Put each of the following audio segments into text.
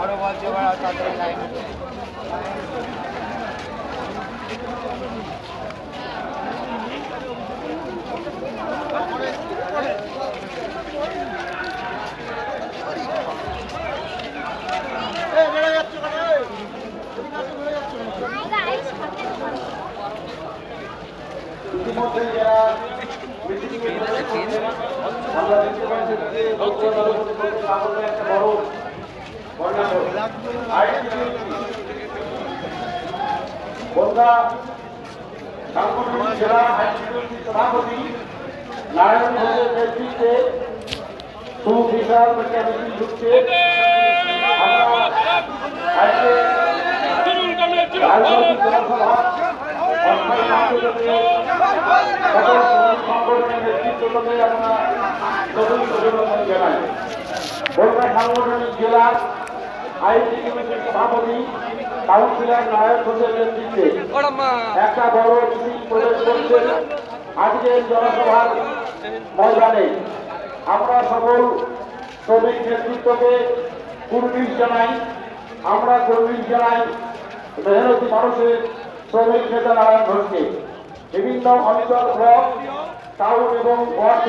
আরো বলছে ওরা তাদের লাইন ইতিমধ্যে যারা আমরা দেখতে পাচ্ছি যে একটা বড় বনগা সাংগঠনিক জেলা সভাপতি নারায়ণ ঘোষের নেতৃত্বে সুবিশাল মিছিল ঢুকছে। রাজনৈতিক জনসভা সংগঠনের নেতৃত্বকে আমরা অভিনন্দন জানাই। বনগা সাংগঠনিক জেলার আইটি কমিটির সভাপতি কাউন্সিলর নারায়ণ ঘোষের নেতৃত্বে একটা বড় মিছিল প্রবেশ করছেন আজকের জনসভার ময়দানে। আমরা সকল শ্রমিক নেতৃত্বকে কুর্নিশ জানাই। আমরা কুর্নিশ জানাই মেহনতি মানুষের শ্রমিক নেতা নারায়ণ ঘোষকে। বিভিন্ন অঞ্চল ব্লক টাউন এবং ওয়ার্ড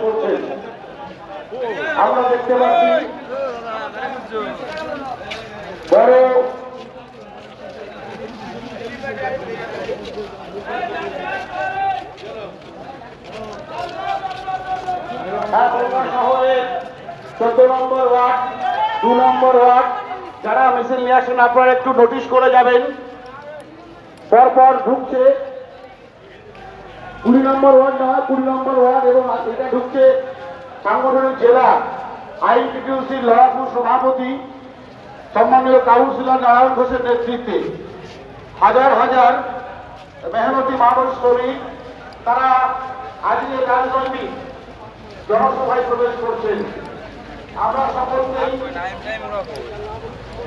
করছেন। আমরা দেখতে পাচ্ছি বড় শহরের 14 নম্বর ওয়ার্ড 2 নম্বর ওয়ার্ড যারা মিছিল নিয়ে আসেন আপনারা একটু নোটিশ করে যাবেন। পরপর ঢুকছে 20 নম্বর ওয়ার্ড না 20 নম্বর ওয়ার্ড এবং এটা ঢুকছে সাংগঠনিক জেলা আইটিটিউসি লড়াকু সভাপতি সম্মানীয় কাউন্সিলর নারায়ণ ঘোষের নেতৃত্বে হাজার হাজার মেহনতি মানুষ শ্রমিক তারা আজকে রাজনৈতিক জনসভায় প্রবেশ করছেন। আমরা সকলকেই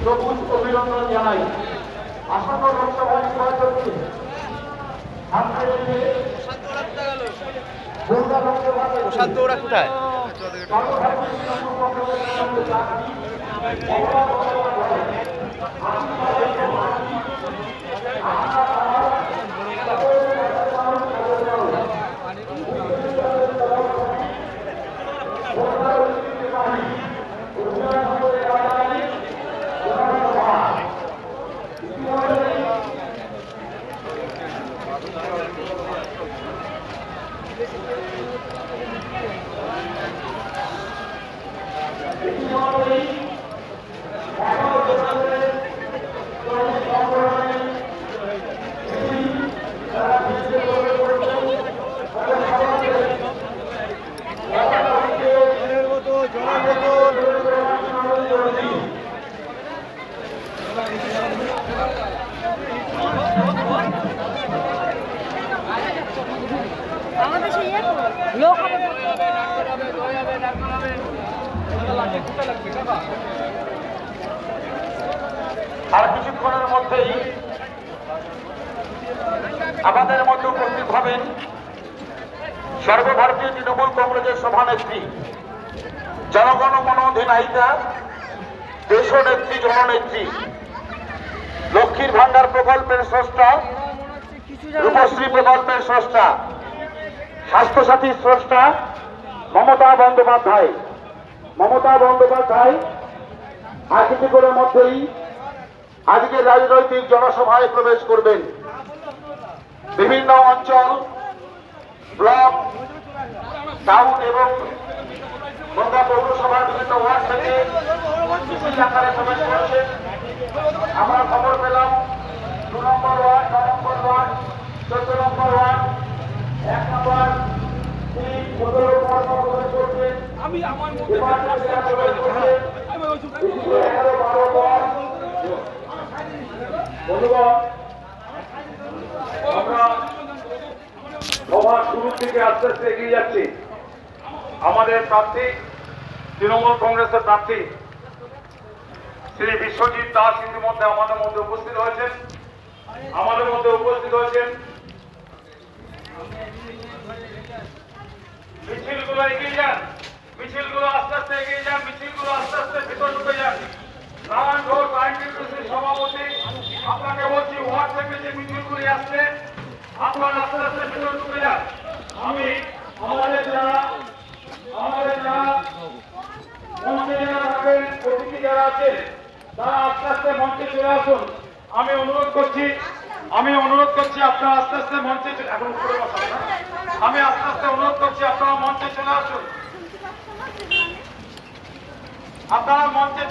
সবুজ অভিনন্দন জানাই। আসন্ন লোকসভা নির্বাচনকে সামনে রেখে প্রশান্ত ওরা কোথায়? আর কিছুক্ষণের মধ্যেই আমাদের মধ্যে উপস্থিত হবেন সর্বভারতীয় তৃণমূল কংগ্রেসের সভানেত্রী, জনগণ মন অধিনায়িকা, দেশনেত্রী, জননেত্রী, লক্ষ্মীর ভান্ডার প্রকল্পের স্রষ্টা, রূপশ্রী প্রকল্পের স্রষ্টা, স্বাস্থ্যসাথীর স্রষ্টা মমতা বন্দ্যোপাধ্যায়। মমতা বন্দ্যোপাধ্যায় আর কিছুক্ষণের মধ্যেই আজকে রাজনৈতিক জনসভায় প্রবেশ করবেন। বিভিন্ন অঞ্চল ব্লক টাউন এবং বনগা পৌরসভার বিভিন্ন ওয়ার্ড থেকে মিছিল আকারে প্রবেশ করছেন। আমরা খবর পেলাম 2 নম্বর ওয়ার্ড 9 নম্বর ওয়ার্ড 14 নম্বর ওয়ার্ড 1 নম্বর 3 15 নম্বর প্রবেশ করছেন। আমি আমার মধ্যে প্রবেশ করছেন 11 12 ওয়ার্ড। বন্ধুগণ, আমরা সভা শুরু থেকে আস্তে আস্তে এগিয়ে যাচ্ছি। আমাদের প্রার্থী তৃণমূল কংগ্রেসের প্রার্থী শ্রী বিশ্বজিৎ দাস ইতিমধ্যে আমাদের মধ্যে উপস্থিত হয়েছেন। মিছিলগুলো এগিয়ে যান, মিছিলগুলো আস্তে আস্তে এগিয়ে যান, মিছিলগুলো আস্তে আস্তে ভিতর ঢুকে যান। নারায়ণ ঘোষ আইনটিউসির সভাপতি, আপনাকে বলছি ওয়ার্ড থেকে যে মিছিলগুলি আসছে আপনার আস্তে আস্তে ভিতর ঢুকে যান। আমি আমাদের যারা মঞ্চে যারা থাকবেন, অতিথি যারা আছেন তারা আস্তে আস্তে মঞ্চে চলে আসুন। আমি অনুরোধ করছি আপনারা আস্তে আস্তে মঞ্চে এখন উপরে বসান না। আমি আস্তে আস্তে অনুরোধ করছি আপনারা মঞ্চে চলে আসুন। আপনারা মঞ্চে